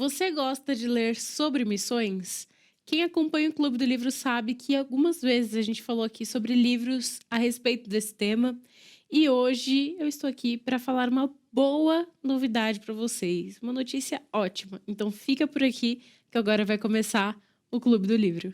Você gosta de ler sobre missões? Quem acompanha o Clube do Livro sabe que algumas vezes a gente falou aqui sobre livros a respeito desse tema. E hoje eu estou aqui para falar uma boa novidade para vocês. Uma notícia ótima. Então fica por aqui que agora vai começar o Clube do Livro.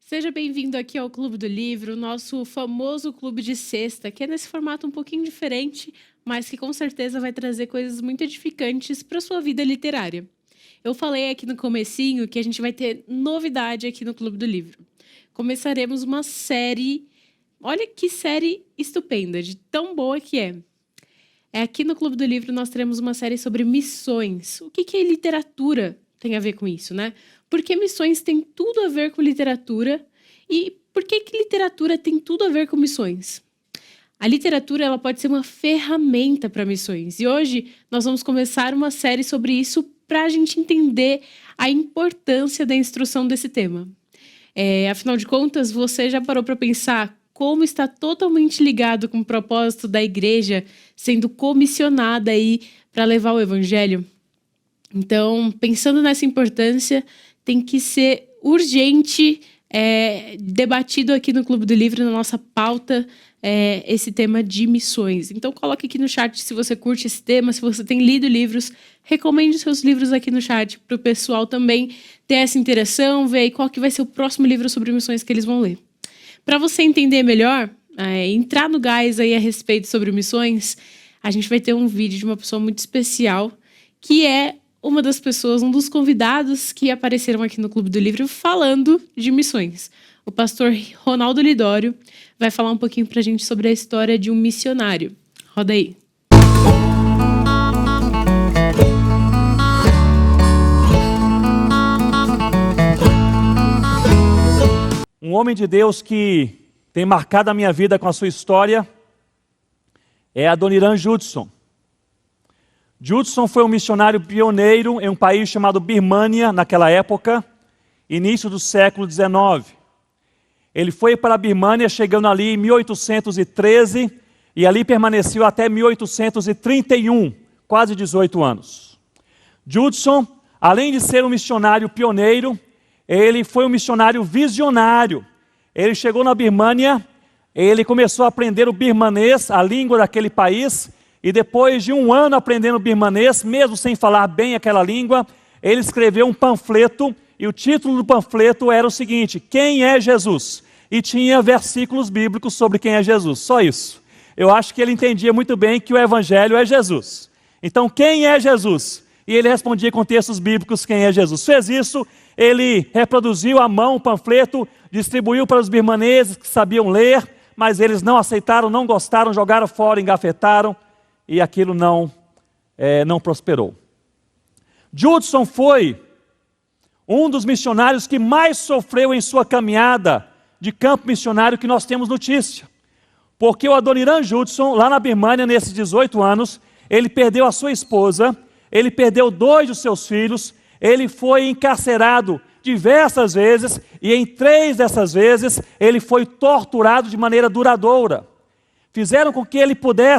Seja bem-vindo aqui ao Clube do Livro, nosso famoso clube de sexta, que é nesse formato um pouquinho diferente, mas que com certeza vai trazer coisas muito edificantes para a sua vida literária. Eu falei aqui no comecinho que a gente vai ter novidade aqui no Clube do Livro. Começaremos uma série, olha que série estupenda, de tão boa que é. Aqui no Clube do Livro nós teremos uma série sobre missões. O que a literatura tem a ver com isso, né? Porque missões tem tudo a ver com literatura e por que literatura tem tudo a ver com missões? A literatura ela pode ser uma ferramenta para missões e hoje nós vamos começar uma série sobre isso para a gente entender a importância da instrução desse tema. Afinal de contas, você já parou para pensar como está totalmente ligado com o propósito da igreja sendo comissionada aí para levar o evangelho? Então, pensando nessa importância, tem que ser urgente, debatido aqui no Clube do Livro, na nossa pauta, esse tema de missões. Então, coloque aqui no chat se você curte esse tema, se você tem lido livros, recomende seus livros aqui no chat para o pessoal também ter essa interação, ver aí qual que vai ser o próximo livro sobre missões que eles vão ler. Para você entender melhor, entrar no gás aí a respeito sobre missões, a gente vai ter um vídeo de uma pessoa muito especial, que é uma das pessoas, um dos convidados que apareceram aqui no Clube do Livro falando de missões. O pastor Ronaldo Lidório vai falar um pouquinho pra gente sobre a história de um missionário. Roda aí. Um homem de Deus que tem marcado a minha vida com a sua história é Adoniran Judson. Judson foi um missionário pioneiro em um país chamado Birmânia, naquela época, início do século XIX. Ele foi para a Birmânia chegando ali em 1813 e ali permaneceu até 1831, quase 18 anos. Judson, além de ser um missionário pioneiro, ele foi um missionário visionário. Ele chegou na Birmânia, ele começou a aprender o birmanês, a língua daquele país, e depois de um ano aprendendo birmanês, mesmo sem falar bem aquela língua, ele escreveu um panfleto, e o título do panfleto era o seguinte: Quem é Jesus? E tinha versículos bíblicos sobre quem é Jesus, só isso. Eu acho que ele entendia muito bem que o evangelho é Jesus. Então, quem é Jesus? E ele respondia com textos bíblicos quem é Jesus. Fez isso, ele reproduziu à mão o panfleto, distribuiu para os birmaneses que sabiam ler, mas eles não aceitaram, não gostaram, jogaram fora, engafetaram, e aquilo não prosperou. Judson foi um dos missionários que mais sofreu em sua caminhada de campo missionário que nós temos notícia. Porque o Adoniran Judson, lá na Birmânia, nesses 18 anos, ele perdeu a sua esposa, ele perdeu 2 dos seus filhos, ele foi encarcerado diversas vezes, e em 3 dessas vezes, ele foi torturado de maneira duradoura. Fizeram com que ele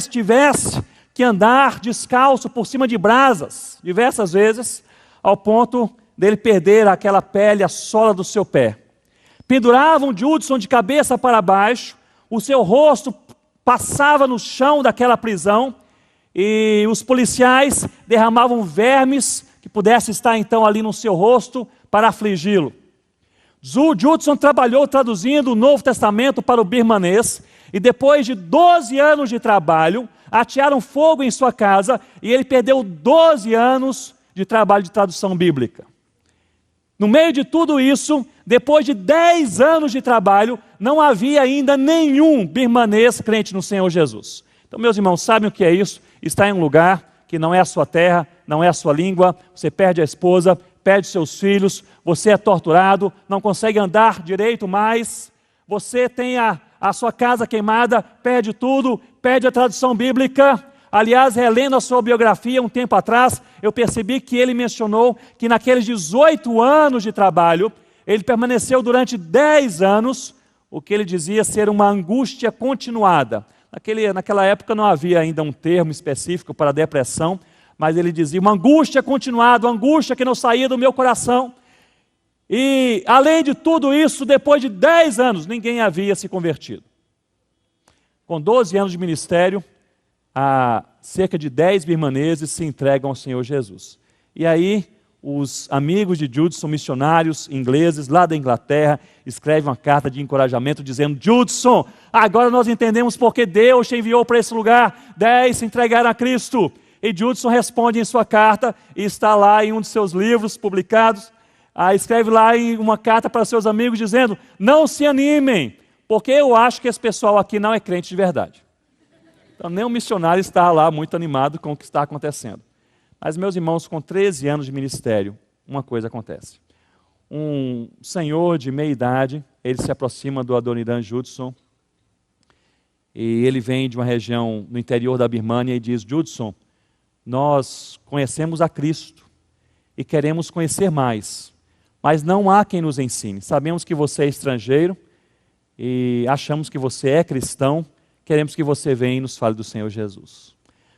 tivesse que andar descalço por cima de brasas, diversas vezes, ao ponto dele perder aquela pele, a sola do seu pé. Penduravam Judson de cabeça para baixo, o seu rosto passava no chão daquela prisão, e os policiais derramavam vermes que pudessem estar então ali no seu rosto para afligi-lo. Judson trabalhou traduzindo o Novo Testamento para o birmanês, e depois de 12 anos de trabalho, atearam fogo em sua casa e ele perdeu 12 anos de trabalho de tradução bíblica. No meio de tudo isso, depois de 10 anos de trabalho, não havia ainda nenhum birmanês crente no Senhor Jesus. Então, meus irmãos, sabem o que é isso? Estar em um lugar que não é a sua terra, não é a sua língua, você perde a esposa, perde seus filhos, você é torturado, não consegue andar direito mais, você tem a sua casa queimada, perde tudo, perde a tradução bíblica. Aliás, relendo a sua biografia um tempo atrás, eu percebi que ele mencionou que naqueles 18 anos de trabalho, ele permaneceu durante 10 anos, o que ele dizia ser uma angústia continuada. Naquela época não havia ainda um termo específico para depressão, mas ele dizia uma angústia continuada, uma angústia que não saía do meu coração. E, além de tudo isso, depois de 10 anos, ninguém havia se convertido. Com 12 anos de ministério, cerca de 10 birmaneses se entregam ao Senhor Jesus. E aí, os amigos de Judson, missionários ingleses lá da Inglaterra, escrevem uma carta de encorajamento dizendo: Judson, agora nós entendemos porque Deus te enviou para esse lugar. 10 se entregaram a Cristo. E Judson responde em sua carta, e está lá em um de seus livros publicados, escreve lá em uma carta para seus amigos dizendo: não se animem, porque eu acho que esse pessoal aqui não é crente de verdade. Então nem o missionário está lá muito animado com o que está acontecendo. Mas, meus irmãos, com 13 anos de ministério, uma coisa acontece. Um senhor de meia idade, ele se aproxima do Adoniran Judson, e ele vem de uma região no interior da Birmânia e diz: Judson, nós conhecemos a Cristo e queremos conhecer mais, mas não há quem nos ensine. Sabemos que você é estrangeiro e achamos que você é cristão, queremos que você venha e nos fale do Senhor Jesus.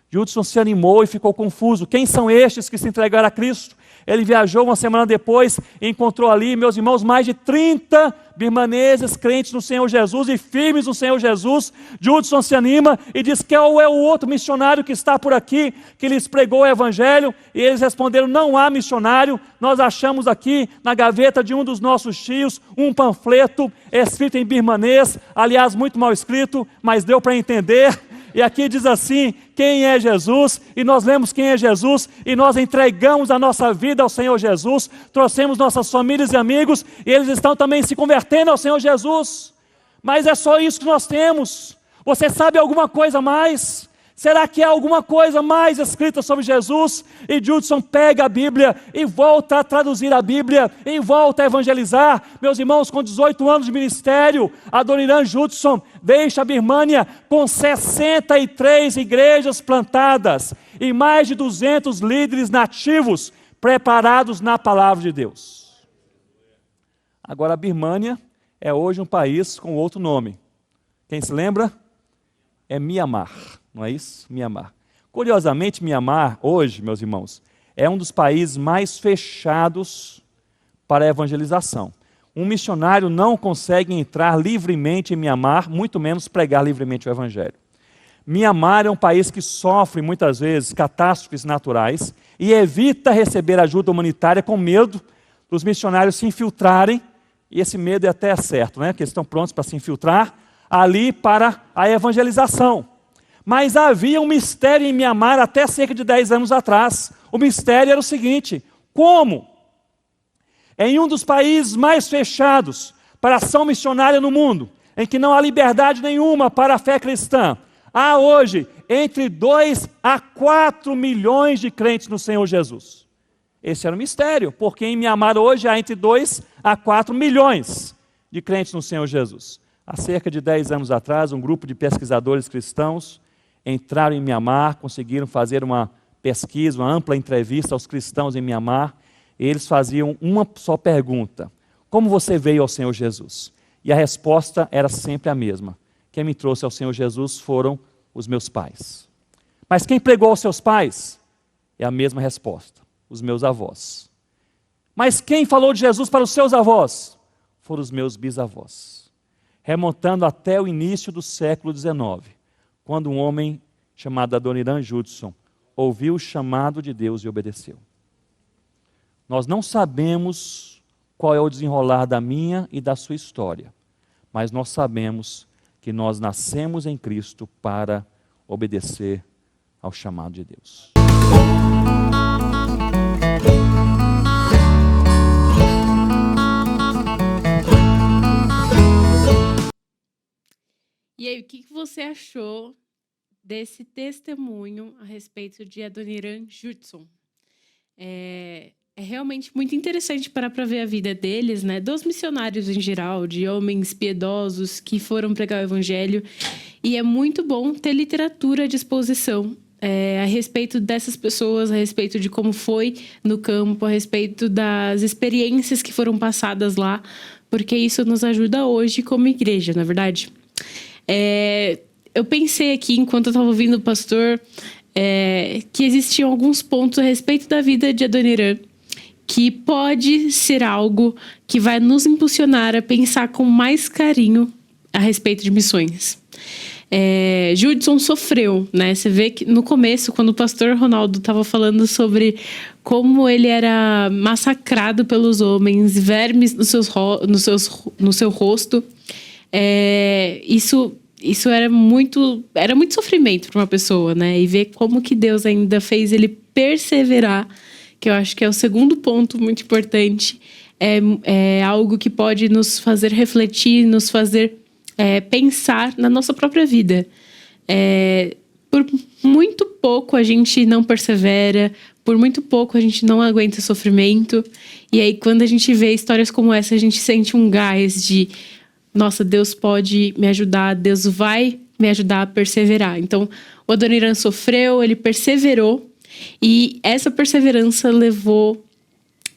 Judson se animou e ficou confuso. Quem são estes que se entregaram a Cristo? Ele viajou uma semana depois e encontrou ali, meus irmãos, mais de 30 birmaneses crentes no Senhor Jesus e firmes no Senhor Jesus. Judson se anima e diz: qual é o outro missionário que está por aqui, que lhes pregou o evangelho? E eles responderam: não há missionário, nós achamos aqui na gaveta de um dos nossos tios um panfleto escrito em birmanês, aliás muito mal escrito, mas deu para entender. E aqui diz assim: quem é Jesus? E nós lemos quem é Jesus, e nós entregamos a nossa vida ao Senhor Jesus, trouxemos nossas famílias e amigos, e eles estão também se convertendo ao Senhor Jesus. Mas é só isso que nós temos. Você sabe alguma coisa mais? Será que há alguma coisa mais escrita sobre Jesus? E Judson pega a Bíblia e volta a traduzir a Bíblia e volta a evangelizar. Meus irmãos, com 18 anos de ministério, Adoniran Judson deixa a Birmânia com 63 igrejas plantadas e mais de 200 líderes nativos preparados na palavra de Deus. Agora, a Birmânia é hoje um país com outro nome. Quem se lembra? É Mianmar. Não é isso? Mianmar. Curiosamente, Mianmar, hoje, meus irmãos, é um dos países mais fechados para a evangelização. Um missionário não consegue entrar livremente em Mianmar, muito menos pregar livremente o evangelho. Mianmar é um país que sofre, muitas vezes, catástrofes naturais e evita receber ajuda humanitária com medo dos missionários se infiltrarem, e esse medo é até certo, né? Porque eles estão prontos para se infiltrar ali para a evangelização. Mas havia um mistério em Mianmar até cerca de 10 anos atrás. O mistério era o seguinte: como? Em um dos países mais fechados para a ação missionária no mundo, em que não há liberdade nenhuma para a fé cristã, há hoje entre 2 a 4 milhões de crentes no Senhor Jesus. Esse era o mistério, porque em Mianmar hoje há entre 2 a 4 milhões de crentes no Senhor Jesus. Há cerca de 10 anos atrás, um grupo de pesquisadores cristãos entraram em Mianmar, conseguiram fazer uma pesquisa, uma ampla entrevista aos cristãos em Mianmar, e eles faziam uma só pergunta: como você veio ao Senhor Jesus? E a resposta era sempre a mesma: quem me trouxe ao Senhor Jesus foram os meus pais. Mas quem pregou aos seus pais? É a mesma resposta: os meus avós. Mas quem falou de Jesus para os seus avós? Foram os meus bisavós. Remontando até o início do século XIX, quando um homem chamado Adoniran Judson ouviu o chamado de Deus e obedeceu. Nós não sabemos qual é o desenrolar da minha e da sua história, mas nós sabemos que nós nascemos em Cristo para obedecer ao chamado de Deus. E aí, o que você achou desse testemunho a respeito de Adoniran Judson? É realmente muito interessante parar para ver a vida deles, né? Dos missionários em geral, de homens piedosos que foram pregar o evangelho. E é muito bom ter literatura à disposição a respeito dessas pessoas, a respeito de como foi no campo, a respeito das experiências que foram passadas lá, porque isso nos ajuda hoje como igreja, não é verdade? Eu pensei aqui, enquanto eu estava ouvindo o pastor, que existiam alguns pontos a respeito da vida de Adoniran que pode ser algo que vai nos impulsionar a pensar com mais carinho a respeito de missões. Judson sofreu, né? Você vê que no começo, quando o pastor Ronaldo estava falando sobre como ele era massacrado pelos homens, vermes no seu rosto, isso era muito sofrimento para uma pessoa, né? E ver como que Deus ainda fez ele perseverar, que eu acho que é o segundo ponto muito importante, é algo que pode nos fazer refletir, nos fazer pensar na nossa própria vida. Por muito pouco a gente não persevera, por muito pouco a gente não aguenta sofrimento, e aí quando a gente vê histórias como essa, a gente sente um gás de nossa, Deus pode me ajudar, Deus vai me ajudar a perseverar. Então, o Adoniran sofreu, ele perseverou, e essa perseverança levou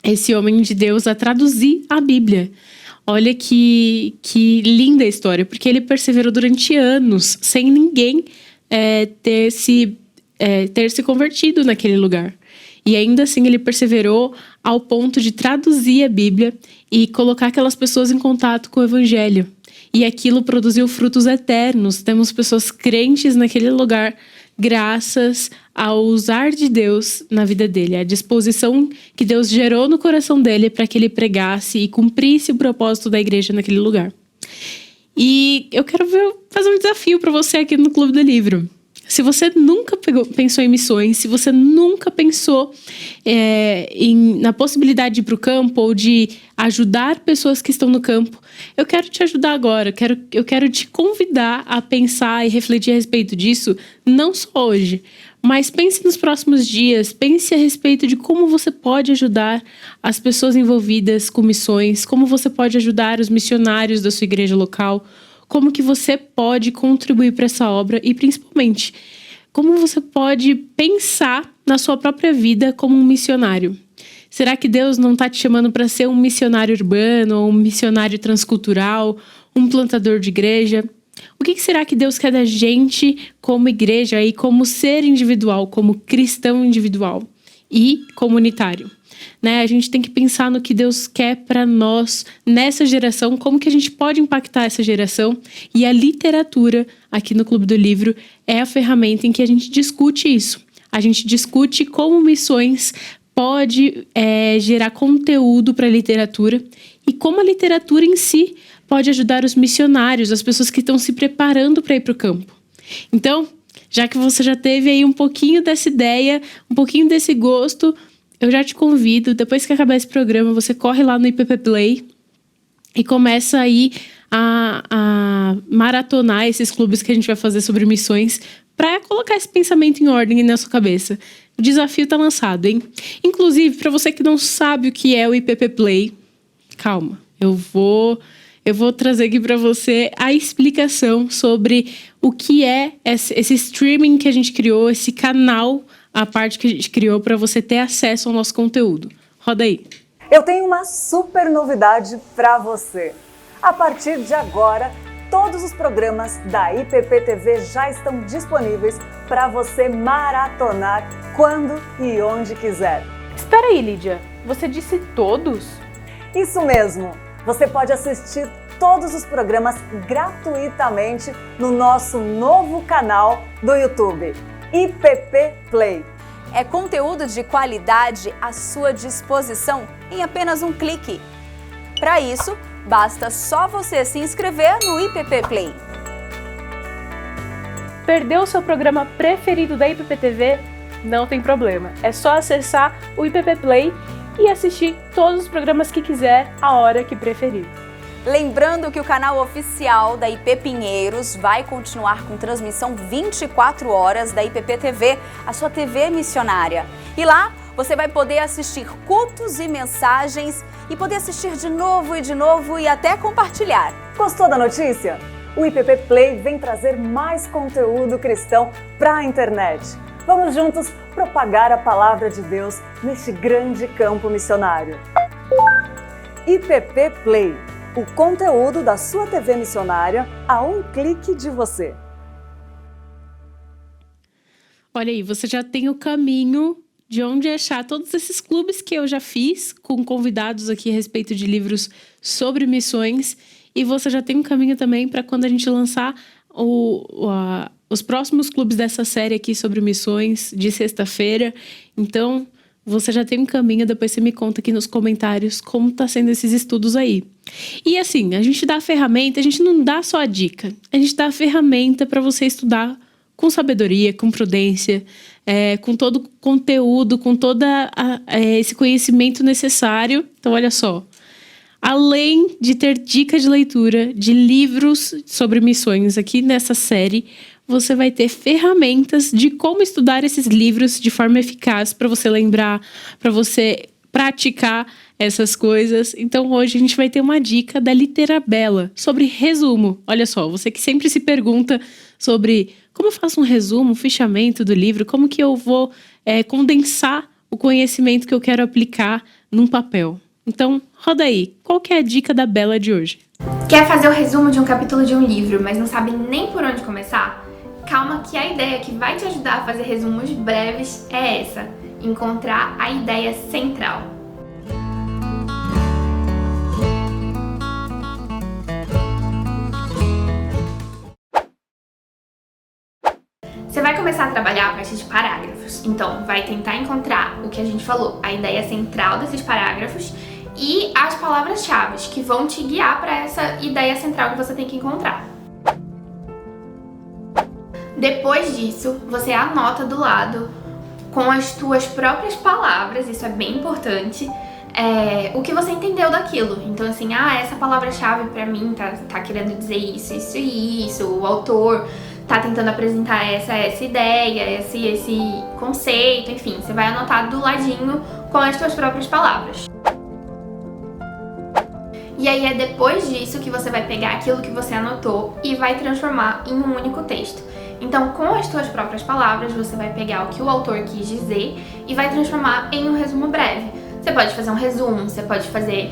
esse homem de Deus a traduzir a Bíblia. Olha que linda a história, porque ele perseverou durante anos, sem ninguém ter se convertido naquele lugar. E ainda assim ele perseverou ao ponto de traduzir a Bíblia e colocar aquelas pessoas em contato com o Evangelho. E aquilo produziu frutos eternos. Temos pessoas crentes naquele lugar, graças ao usar de Deus na vida dele, a disposição que Deus gerou no coração dele para que ele pregasse e cumprisse o propósito da igreja naquele lugar. E eu quero fazer um desafio para você aqui no Clube do Livro. Se você nunca pensou em missões, se você nunca pensou na possibilidade de ir para o campo ou de ajudar pessoas que estão no campo, eu quero te ajudar agora. Eu quero te convidar a pensar e refletir a respeito disso, não só hoje, mas pense nos próximos dias, pense a respeito de como você pode ajudar as pessoas envolvidas com missões, como você pode ajudar os missionários da sua igreja local, como que você pode contribuir para essa obra e, principalmente, como você pode pensar na sua própria vida como um missionário. Será que Deus não está te chamando para ser um missionário urbano, ou um missionário transcultural, um plantador de igreja? O que será que Deus quer da gente como igreja e como ser individual, como cristão individual e comunitário? Né? A gente tem que pensar no que Deus quer para nós nessa geração, como que a gente pode impactar essa geração. E a literatura aqui no Clube do Livro é a ferramenta em que a gente discute isso. A gente discute como missões pode gerar conteúdo para a literatura e como a literatura em si pode ajudar os missionários, as pessoas que estão se preparando para ir para o campo. Então, já que você já teve aí um pouquinho dessa ideia, um pouquinho desse gosto, eu já te convido, depois que acabar esse programa, você corre lá no IPP Play e começa aí a maratonar esses clubes que a gente vai fazer sobre missões para colocar esse pensamento em ordem na sua cabeça. O desafio está lançado, hein? Inclusive, para você que não sabe o que é o IPP Play, calma, eu vou trazer aqui para você a explicação sobre o que é esse streaming que a gente criou, esse canal, a parte que a gente criou para você ter acesso ao nosso conteúdo. Roda aí. Eu tenho uma super novidade para você. A partir de agora, todos os programas da IPP TV já estão disponíveis para você maratonar quando e onde quiser. Espera aí, Lídia. Você disse todos? Isso mesmo. Você pode assistir todos os programas gratuitamente no nosso novo canal do YouTube, IPP Play. É conteúdo de qualidade à sua disposição em apenas um clique. Para isso, basta só você se inscrever no IPP Play. Perdeu o seu programa preferido da IPP TV? Não tem problema. É só acessar o IPP Play e assistir todos os programas que quiser, a hora que preferir. Lembrando que o canal oficial da IP Pinheiros vai continuar com transmissão 24 horas da IPP TV, a sua TV missionária. E lá você vai poder assistir cultos e mensagens e poder assistir de novo e até compartilhar. Gostou da notícia? O IPP Play vem trazer mais conteúdo cristão para a internet. Vamos juntos propagar a palavra de Deus neste grande campo missionário. IPP Play, o conteúdo da sua TV missionária a um clique de você. Olha aí, você já tem o caminho de onde achar todos esses clubes que eu já fiz, com convidados aqui a respeito de livros sobre missões. E você já tem um caminho também para quando a gente lançar os próximos clubes dessa série aqui sobre missões de sexta-feira. Então, você já tem um caminho, depois você me conta aqui nos comentários como tá sendo esses estudos aí. E assim, a gente dá a ferramenta, a gente não dá só a dica, a gente dá a ferramenta para você estudar com sabedoria, com prudência, com todo o conteúdo, com todo esse conhecimento necessário. Então, olha só, além de ter dicas de leitura de livros sobre missões aqui nessa série, você vai ter ferramentas de como estudar esses livros de forma eficaz para você lembrar, para você praticar essas coisas. Então, hoje a gente vai ter uma dica da Literabella sobre resumo. Olha só, você que sempre se pergunta sobre como eu faço um resumo, um fichamento do livro, como que eu vou condensar o conhecimento que eu quero aplicar num papel. Então, roda aí. Qual que é a dica da Bella de hoje? Quer fazer o resumo de um capítulo de um livro, mas não sabe nem por onde começar? Calma que a ideia que vai te ajudar a fazer resumos breves é essa: encontrar a ideia central. Você vai começar a trabalhar a partir de parágrafos, então vai tentar encontrar o que a gente falou, a ideia central desses parágrafos e as palavras-chave que vão te guiar para essa ideia central que você tem que encontrar. Depois disso, você anota do lado, com as tuas próprias palavras, isso é bem importante, o que você entendeu daquilo. Então assim, essa palavra-chave pra mim tá querendo dizer isso, isso e isso, o autor tá tentando apresentar essa ideia, esse conceito, enfim, você vai anotar do ladinho com as tuas próprias palavras. E aí é depois disso que você vai pegar aquilo que você anotou e vai transformar em um único texto. Então, com as tuas próprias palavras, você vai pegar o que o autor quis dizer e vai transformar em um resumo breve. Você pode fazer um resumo, você pode fazer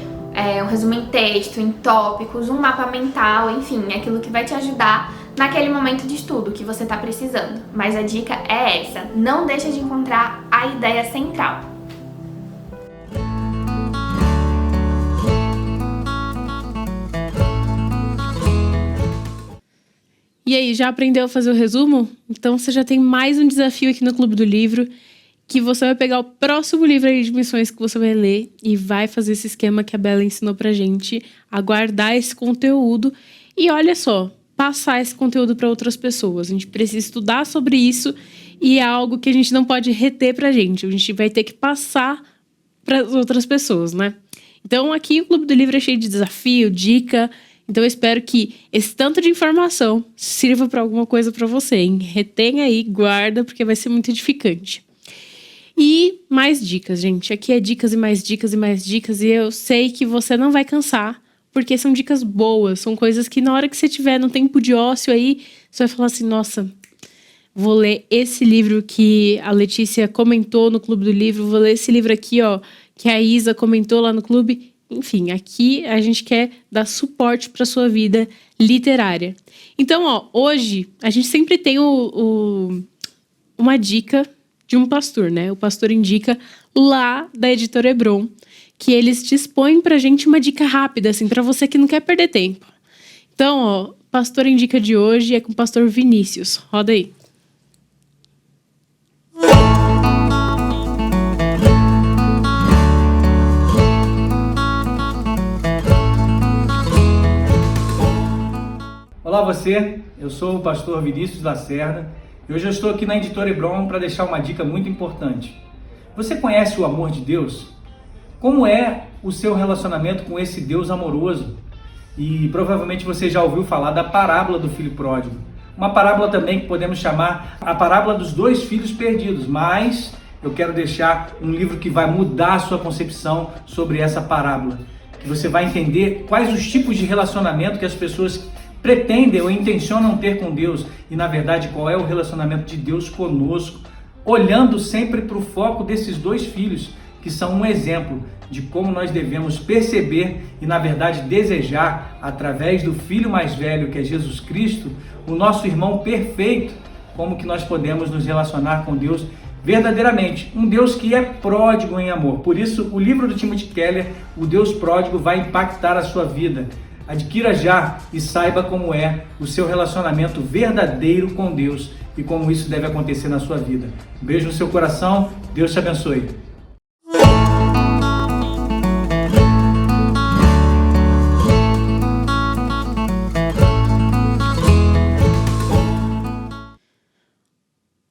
um resumo em texto, em tópicos, um mapa mental, enfim, aquilo que vai te ajudar naquele momento de estudo que você está precisando. Mas a dica é essa: não deixa de encontrar a ideia central. E aí, já aprendeu a fazer o resumo? Então você já tem mais um desafio aqui no Clube do Livro, que você vai pegar o próximo livro aí de missões que você vai ler e vai fazer esse esquema que a Bella ensinou pra gente, aguardar esse conteúdo e olha só, passar esse conteúdo para outras pessoas. A gente precisa estudar sobre isso e é algo que a gente não pode reter pra gente, a gente vai ter que passar para as outras pessoas, né? Então aqui o Clube do Livro é cheio de desafio, dica. Então eu espero que esse tanto de informação sirva para alguma coisa para você, hein? Retém aí, guarda, porque vai ser muito edificante. E mais dicas, gente. Aqui é dicas e mais dicas e mais dicas. E eu sei que você não vai cansar, porque são dicas boas. São coisas que na hora que você tiver no tempo de ócio aí, você vai falar assim, nossa, vou ler esse livro que a Letícia comentou no Clube do Livro. Vou ler esse livro aqui, ó, que a Isa comentou lá no clube. Enfim, aqui a gente quer dar suporte para sua vida literária. Então, ó, hoje a gente sempre tem uma dica de um pastor, né? O pastor indica lá da Editora Hebron, que eles dispõem pra gente uma dica rápida, assim, para você que não quer perder tempo. Então, ó, pastor indica de hoje é com o pastor Vinícius. Roda aí. Olá você, eu sou o pastor Vinícius Lacerda e hoje eu estou aqui na Editora Hebron para deixar uma dica muito importante. Você conhece o amor de Deus? Como é o seu relacionamento com esse Deus amoroso? E provavelmente você já ouviu falar da parábola do filho pródigo. Uma parábola também que podemos chamar a parábola dos dois filhos perdidos, mas eu quero deixar um livro que vai mudar a sua concepção sobre essa parábola. Que você vai entender quais os tipos de relacionamento que as pessoas pretendem ou intencionam ter com Deus e, na verdade, qual é o relacionamento de Deus conosco, olhando sempre para o foco desses dois filhos, que são um exemplo de como nós devemos perceber e, na verdade, desejar, através do filho mais velho, que é Jesus Cristo, o nosso irmão perfeito, como que nós podemos nos relacionar com Deus verdadeiramente. Um Deus que é pródigo em amor. Por isso, o livro do Timothy Keller, O Deus Pródigo, vai impactar a sua vida. Adquira já e saiba como é o seu relacionamento verdadeiro com Deus e como isso deve acontecer na sua vida. Um beijo no seu coração, Deus te abençoe.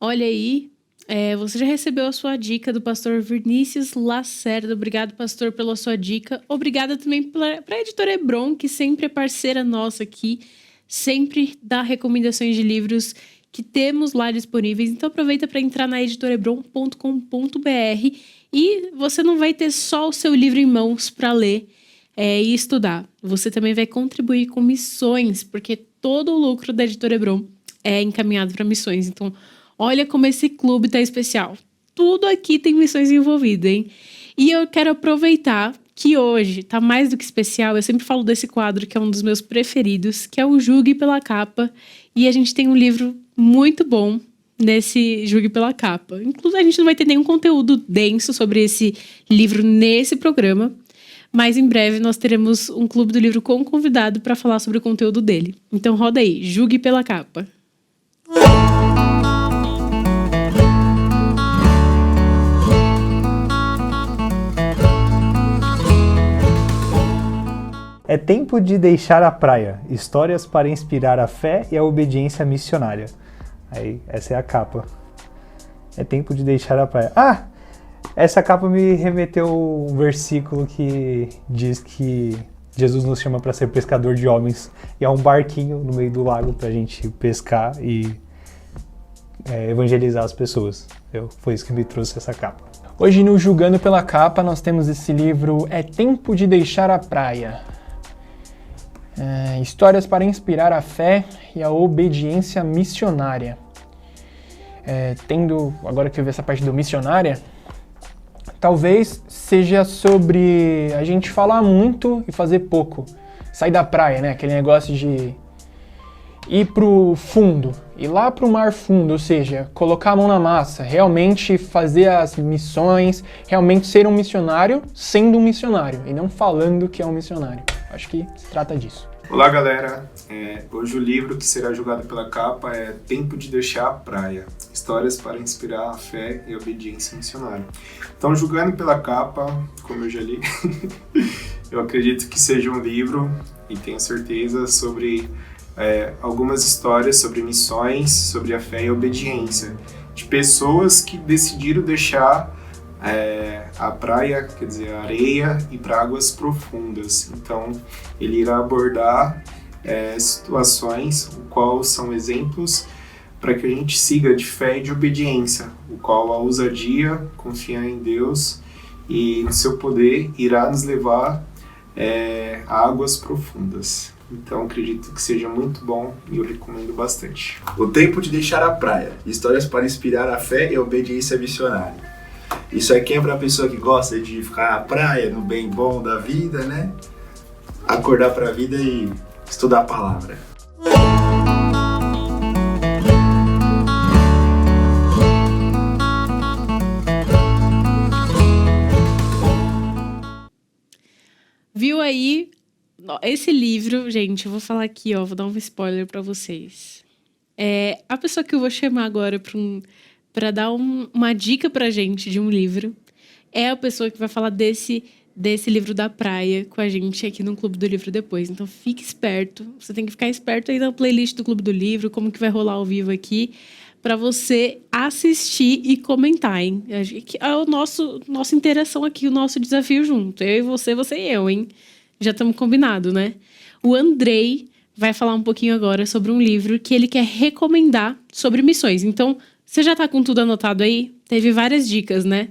Olha aí, você já recebeu a sua dica do pastor Vinícius Lacerda. Obrigado, pastor, pela sua dica. Obrigada também para a editora Hebron, que sempre é parceira nossa aqui, sempre dá recomendações de livros que temos lá disponíveis. Então aproveita para entrar na editorebron.com.br e você não vai ter só o seu livro em mãos para ler e estudar. Você também vai contribuir com missões, porque todo o lucro da editora Hebron é encaminhado para missões. Então, olha como esse clube tá especial. Tudo aqui tem missões envolvidas, hein? E eu quero aproveitar que hoje tá mais do que especial. Eu sempre falo desse quadro que é um dos meus preferidos, que é o Julgue pela Capa. E a gente tem um livro muito bom nesse Julgue pela Capa. Inclusive, a gente não vai ter nenhum conteúdo denso sobre esse livro nesse programa. Mas em breve nós teremos um Clube do Livro com um convidado para falar sobre o conteúdo dele. Então roda aí, Julgue pela Capa. É tempo de deixar a praia. Histórias para inspirar a fé e a obediência missionária. Aí, essa é a capa. É tempo de deixar a praia. Ah! Essa capa me remeteu um versículo que diz que Jesus nos chama para ser pescador de homens. E há um barquinho no meio do lago para a gente pescar e evangelizar as pessoas. Foi isso que me trouxe essa capa. Hoje no Julgando pela Capa nós temos esse livro É Tempo de Deixar a Praia. Histórias para inspirar a fé e a obediência missionária. Agora que eu vi essa parte do missionária, talvez seja sobre a gente falar muito e fazer pouco. Sair da praia, né? Aquele negócio de ir pro fundo, ir lá pro mar fundo, ou seja, colocar a mão na massa, realmente fazer as missões, realmente ser um missionário sendo um missionário e não falando que é um missionário. Acho que se trata disso. Olá, galera. Hoje o livro que será julgado pela capa é Tempo de Deixar a Praia. Histórias para inspirar a fé e a obediência missionária. Então, julgando pela capa, como eu já li, eu acredito que seja um livro, e tenho certeza, sobre algumas histórias sobre missões, sobre a fé e a obediência, de pessoas que decidiram deixar a praia, quer dizer, a areia, e para águas profundas. Então, ele irá abordar situações, o qual são exemplos para que a gente siga de fé e de obediência, o qual a ousadia, confiar em Deus e no seu poder, irá nos levar a águas profundas. Então, acredito que seja muito bom e eu recomendo bastante. O Tempo de Deixar a Praia. Histórias para inspirar a fé e a obediência missionária. Isso aqui é para a pessoa que gosta de ficar na praia, no bem bom da vida, né? Acordar para a vida e estudar a palavra. Viu aí? Esse livro, gente, eu vou falar aqui, ó, vou dar um spoiler para vocês. A pessoa que eu vou chamar agora para dar uma dica pra gente de um livro é a pessoa que vai falar desse livro da praia com a gente aqui no Clube do Livro depois. Então fique esperto, você tem que ficar esperto aí na playlist do Clube do Livro, como que vai rolar ao vivo aqui, para você assistir e comentar, hein? É a nossa interação aqui, o nosso desafio junto. Eu e você e eu, hein? Já estamos combinados, né? O Andrei vai falar um pouquinho agora sobre um livro que ele quer recomendar sobre missões. Então, você já tá com tudo anotado aí? Teve várias dicas, né?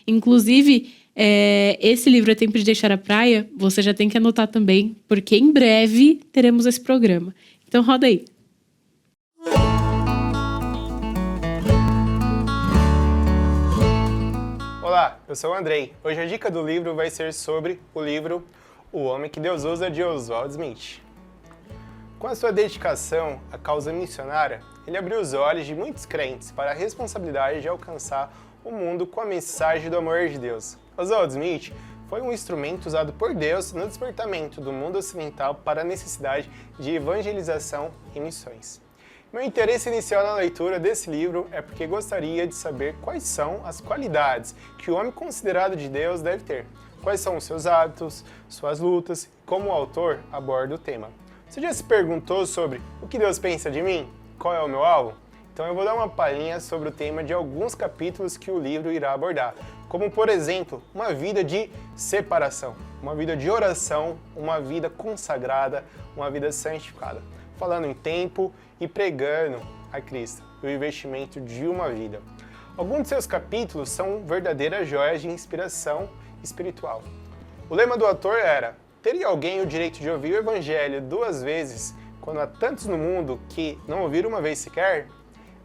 Inclusive, esse livro É Tempo de Deixar a Praia, você já tem que anotar também, porque em breve teremos esse programa. Então, roda aí. Olá, eu sou o Andrei. Hoje a dica do livro vai ser sobre o livro O Homem que Deus Usa, de Oswald Smith. Com a sua dedicação à causa missionária, ele abriu os olhos de muitos crentes para a responsabilidade de alcançar o mundo com a mensagem do amor de Deus. Oswald Smith foi um instrumento usado por Deus no despertamento do mundo ocidental para a necessidade de evangelização e missões. Meu interesse inicial na leitura desse livro é porque gostaria de saber quais são as qualidades que o homem considerado de Deus deve ter, quais são os seus hábitos, suas lutas e como o autor aborda o tema. Você já se perguntou sobre o que Deus pensa de mim? Qual é o meu alvo? Então eu vou dar uma palhinha sobre o tema de alguns capítulos que o livro irá abordar, como por exemplo, uma vida de separação, uma vida de oração, uma vida consagrada, uma vida santificada, falando em tempo e pregando a Cristo, o investimento de uma vida. Alguns de seus capítulos são verdadeiras joias de inspiração espiritual. O lema do autor era: teria alguém o direito de ouvir o evangelho 2 vezes, quando há tantos no mundo que não ouviram uma vez sequer?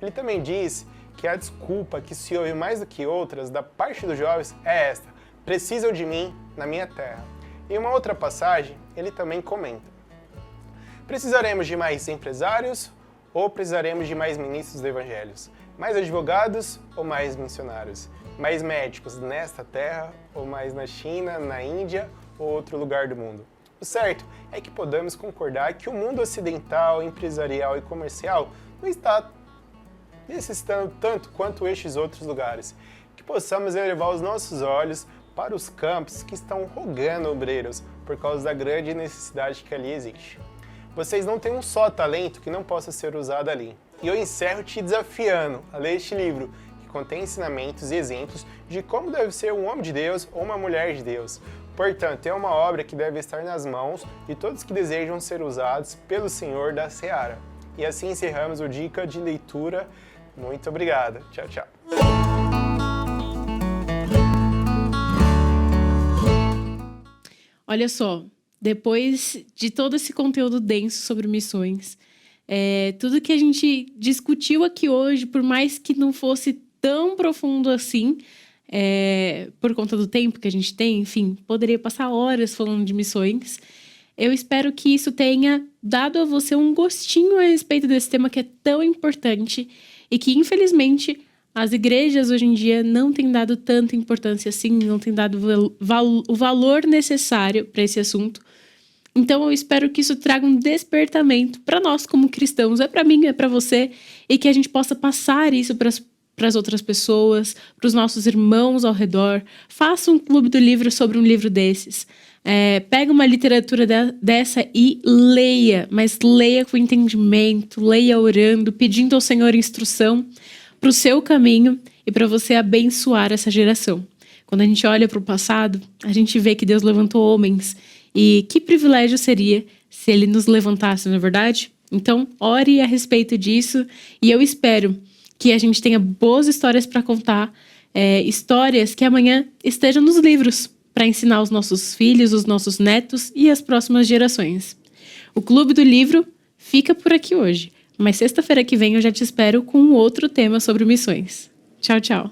Ele também diz que a desculpa que se ouve mais do que outras da parte dos jovens é esta: precisam de mim na minha terra. Em uma outra passagem, ele também comenta: precisaremos de mais empresários ou precisaremos de mais ministros do evangelho? Mais advogados ou mais missionários? Mais médicos nesta terra ou mais na China, na Índia ou outro lugar do mundo? O certo é que podemos concordar que o mundo ocidental, empresarial e comercial não está necessitando tanto quanto estes outros lugares. Que possamos elevar os nossos olhos para os campos que estão rogando obreiros por causa da grande necessidade que ali existe. Vocês não têm um só talento que não possa ser usado ali. E eu encerro te desafiando a ler este livro, que contém ensinamentos e exemplos de como deve ser um homem de Deus ou uma mulher de Deus. Portanto, é uma obra que deve estar nas mãos de todos que desejam ser usados pelo Senhor da Seara. E assim encerramos o Dica de Leitura. Muito obrigado. Tchau, tchau. Olha só, depois de todo esse conteúdo denso sobre missões, tudo que a gente discutiu aqui hoje, por mais que não fosse tão profundo assim, por conta do tempo que a gente tem, enfim, poderia passar horas falando de missões. Eu espero que isso tenha dado a você um gostinho a respeito desse tema que é tão importante e que, infelizmente, as igrejas hoje em dia não têm dado tanta importância assim, não têm dado o valor necessário para esse assunto. Então eu espero que isso traga um despertamento para nós como cristãos, é para mim, é para você, e que a gente possa passar isso para as outras pessoas, para os nossos irmãos ao redor. Faça um clube do livro sobre um livro desses. Pega uma literatura dessa e leia, mas leia com entendimento, leia orando, pedindo ao Senhor instrução para o seu caminho e para você abençoar essa geração. Quando a gente olha para o passado, a gente vê que Deus levantou homens. E que privilégio seria se Ele nos levantasse, não é verdade? Então, ore a respeito disso. E eu espero que a gente tenha boas histórias para contar. Histórias que amanhã estejam nos livros para ensinar os nossos filhos, os nossos netos e as próximas gerações. O Clube do Livro fica por aqui hoje. Mas sexta-feira que vem eu já te espero com outro tema sobre missões. Tchau, tchau.